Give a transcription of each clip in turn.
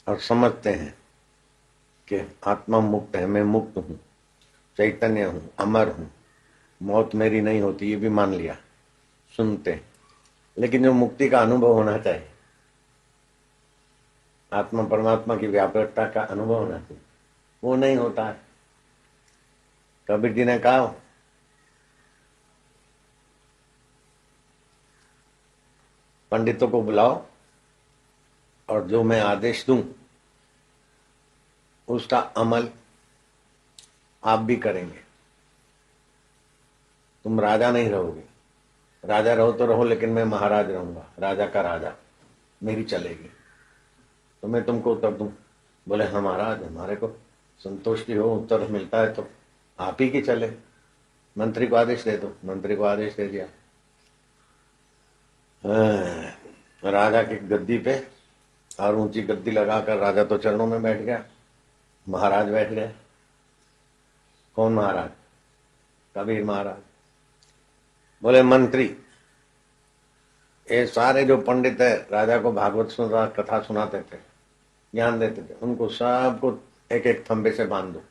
और समझते हैं कि आत्मा मुक्त है, मैं मुक्त हूं, चैतन्य हूं, अमर हूं, मौत मेरी नहीं होती, ये भी मान लिया, सुनते हैं। लेकिन जो मुक्ति का अनुभव होना चाहिए, आत्मा परमात्मा की व्यापकता का अनुभव होना चाहिए, वो नहीं होता है। कबीर जी ने कहा, पंडितों को बुलाओ और जो मैं आदेश दूं उसका अमल आप भी करेंगे। तुम राजा नहीं रहोगे, राजा रहो तो रहो, लेकिन मैं महाराज रहूंगा, राजा का राजा, मेरी चलेगी। तो मैं तुमको उत्तर दूं? बोले हाँ महाराज, हमारे को संतुष्टि हो, उत्तर मिलता है तो आप ही की चले। मंत्री को आदेश दे दो। मंत्री को आदेश दे दिया। राजा की गद्दी पे, और ऊंची गद्दी लगाकर राजा तो चरणों में बैठ गया, महाराज बैठ गए। कौन महाराज? कबीर महाराज। बोले मंत्री, ये सारे जो पंडित है राजा को भागवत सुना, कथा सुनाते थे, ज्ञान देते थे, उनको सबको एक एक थंबे से बांध दो।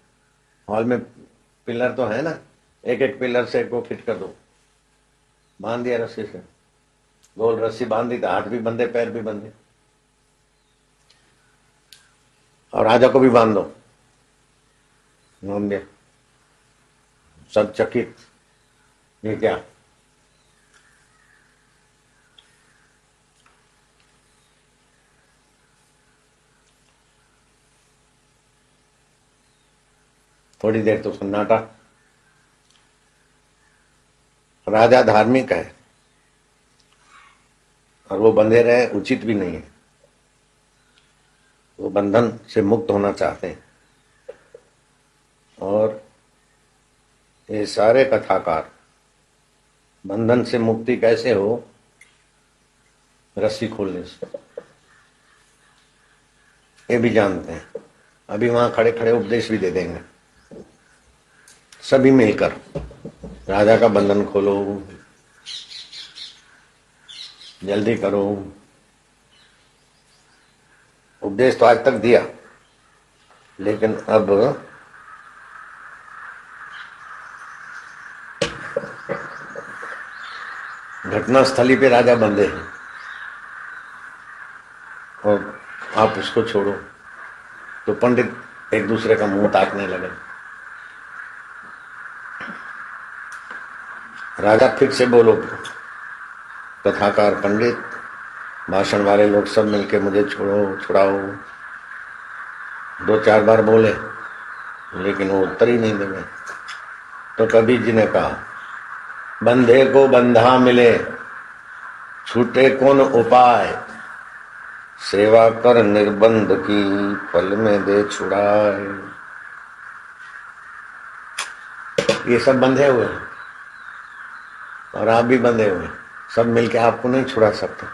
हॉल में पिलर तो है ना, एक एक पिलर से को फिट कर दो। बांध दिया रस्सी से, गोल रस्सी बांध दी, तो हाथ भी बंधे, पैर भी बंधे, और राजा को भी बांध दो। बांध दिया। सब चकित, ये क्या? थोड़ी देर तो सन्नाटा। राजा धार्मिक है और वो बंधे रहे उचित भी नहीं है, वो बंधन से मुक्त होना चाहते हैं। और ये सारे कथाकार बंधन से मुक्ति कैसे हो, रस्सी खोलने से, ये भी जानते हैं। अभी वहां खड़े खड़े उपदेश भी दे देंगे, सभी मिलकर राजा का बंधन खोलो, जल्दी करो। उपदेश तो आज तक दिया, लेकिन अब घटना स्थली पे राजा बंधे हैं और आप उसको छोड़ो, तो पंडित एक दूसरे का मुंह ताकने लगे। राजा फिर से बोलो, कथाकार, पंडित, भाषण वाले लोग सब मिलके मुझे छोड़ो, छुड़ाओ। दो चार बार बोले, लेकिन वो उत्तर ही नहीं देंगे। तो कबीर जी ने कहा, बंधे को बंधा मिले, छूटे कौन उपाय, सेवा कर निर्बंध की, पल में दे छुड़ाए। ये सब बंधे हुए हैं और आप भी बंधे हुए हैं, सब मिलके आपको नहीं छुड़ा सकते।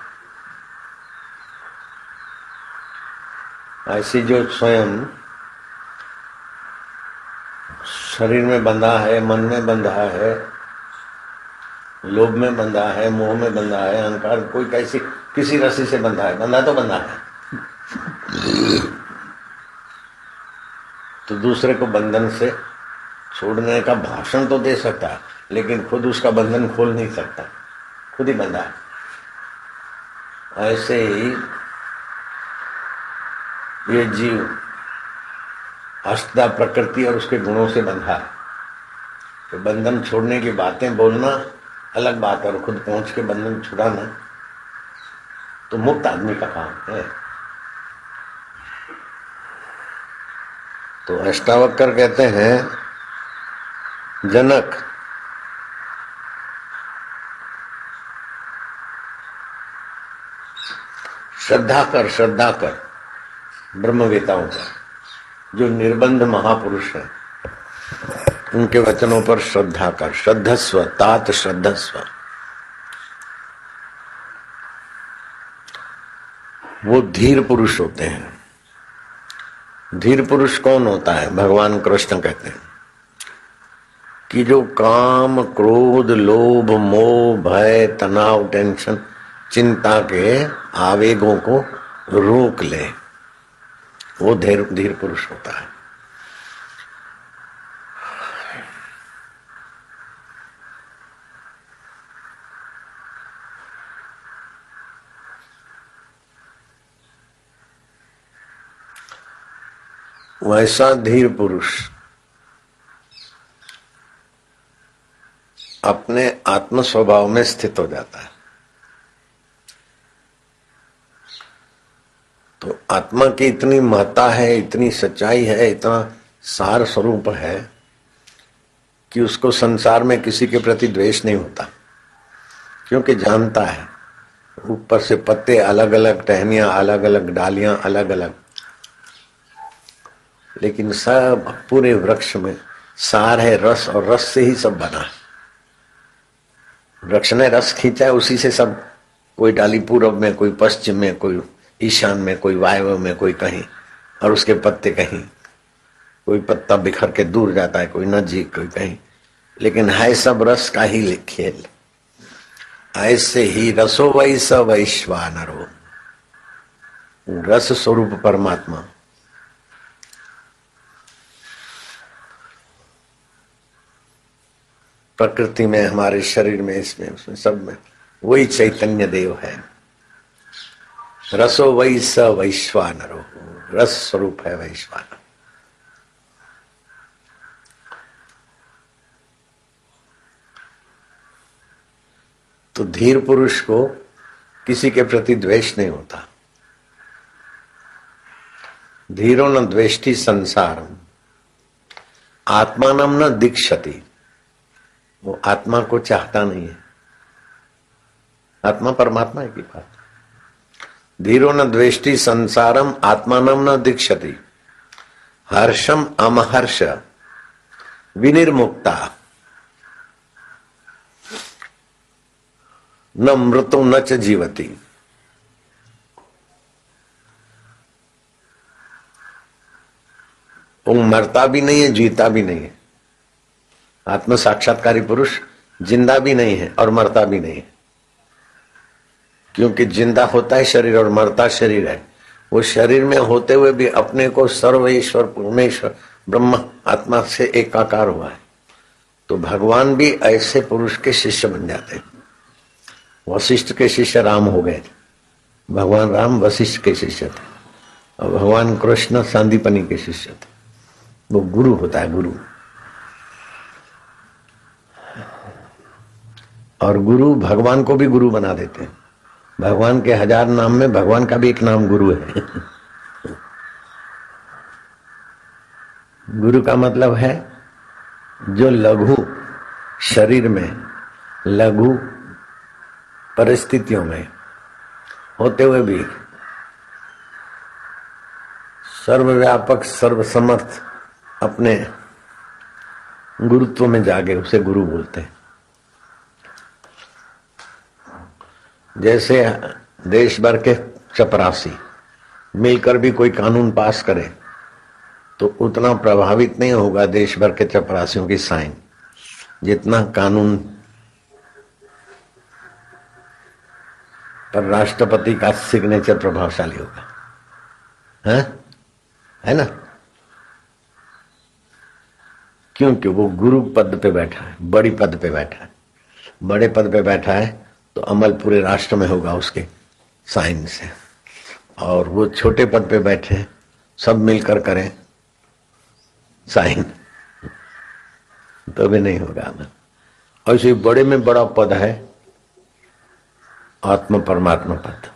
ऐसी जो स्वयं शरीर में बंधा है, मन में बंधा है, लोभ में बंधा है, मोह में बंधा है, अहंकार, कोई कैसी किसी रस्सी से बंधा है, बंधा तो बंधा है। तो दूसरे को बंधन से छोड़ने का भाषण तो दे सकता है, लेकिन खुद उसका बंधन खोल नहीं सकता, खुद ही बंधा है। ऐसे ही ये जीव अष्टदा प्रकृति और उसके गुणों से बंधा है। तो बंधन छोड़ने की बातें बोलना अलग बात है, और खुद पहुंच के बंधन छुड़ाना तो मुक्त आदमी का काम है। तो अष्टावक्र कहते हैं, जनक, श्रद्धा कर ब्रह्मवेताओं का, जो निर्बंध महापुरुष है, उनके वचनों पर श्रद्धा कर। श्रद्धस्व तात श्रद्धस्व, वो धीर पुरुष होते हैं। धीर पुरुष कौन होता है? भगवान कृष्ण कहते हैं कि जो काम, क्रोध, लोभ, मोह, भय, तनाव, टेंशन, चिंता के आवेगों को रोक ले, वो धीर धीर पुरुष होता है। वैसा धीर पुरुष अपने आत्म स्वभाव में स्थित हो जाता है। तो आत्मा की इतनी महत्ता है, इतनी सच्चाई है, इतना सार स्वरूप है कि उसको संसार में किसी के प्रति द्वेष नहीं होता, क्योंकि जानता है ऊपर से पत्ते अलग अलग, टहनियां अलग अलग, डालियां अलग अलग, लेकिन सब पूरे वृक्ष में सार है, रस, और रस से ही सब बना है। वृक्ष ने रस खींचा है, उसी से सब, कोई डाली पूरब में, कोई पश्चिम में, कोई ईशान में, कोई वायव्य में, कोई कहीं, और उसके पत्ते कहीं, कोई पत्ता बिखर के दूर जाता है, कोई नजीक, कोई कहीं, लेकिन है सब रस का ही खेल। ऐसे ही रसो वै स वैश्वानरो, रस स्वरूप परमात्मा प्रकृति में, हमारे शरीर में, इसमें, उसमें, सब में वही चैतन्य देव है। रसो वै स वैश्वानरो, रस स्वरूप है वैश्वानर। तो धीर पुरुष को किसी के प्रति द्वेष नहीं होता। धीरो न द्वेष्टि संसारम आत्मानम न दीक्षति, वो आत्मा को चाहता नहीं है। आत्मा परमात्मा है की बात। धीरो न द्वेष्टि संसारम आत्मानम न दीक्षति हर्षम अमहर्ष विनिर्मुक्ता न मृतो न च जीवति। वो मरता भी नहीं है, जीता भी नहीं है। आत्म साक्षात्कारी पुरुष जिंदा भी नहीं है और मरता भी नहीं है, क्योंकि जिंदा होता है शरीर और मरता शरीर है। वो शरीर में होते हुए भी अपने को सर्वेश्वर परमेश्वर ब्रह्म आत्मा से एकाकार हुआ है। तो भगवान भी ऐसे पुरुष के शिष्य बन जाते हैं। वशिष्ठ के शिष्य राम हो गए, भगवान राम वशिष्ठ के शिष्य थे, और भगवान कृष्ण सांदीपनी के शिष्य थे। वो गुरु होता है, गुरु। और गुरु भगवान को भी गुरु बना देते हैं। भगवान के 1000 नाम में भगवान का भी एक नाम गुरु है। गुरु का मतलब है जो लघु शरीर में, लघु परिस्थितियों में होते हुए भी सर्वव्यापक सर्वसमर्थ अपने गुरुत्व में जागे, उसे गुरु बोलते हैं। जैसे देश भर के चपरासी मिलकर भी कोई कानून पास करे तो उतना प्रभावित नहीं होगा देश भर के चपरासियों की साइन, जितना कानून पर राष्ट्रपति का सिग्नेचर प्रभावशाली होगा। है ना? क्योंकि वो गुरु पद पे बैठा है, बड़ी पद पे बैठा है। बड़े पद पे बैठा है तो अमल पूरे राष्ट्र में होगा उसके साइन से। और वो छोटे पद पे बैठे, सब मिलकर करें साइन, तो भी नहीं होगा अमल। और इसी बड़े में बड़ा पद है आत्म परमात्मा पद।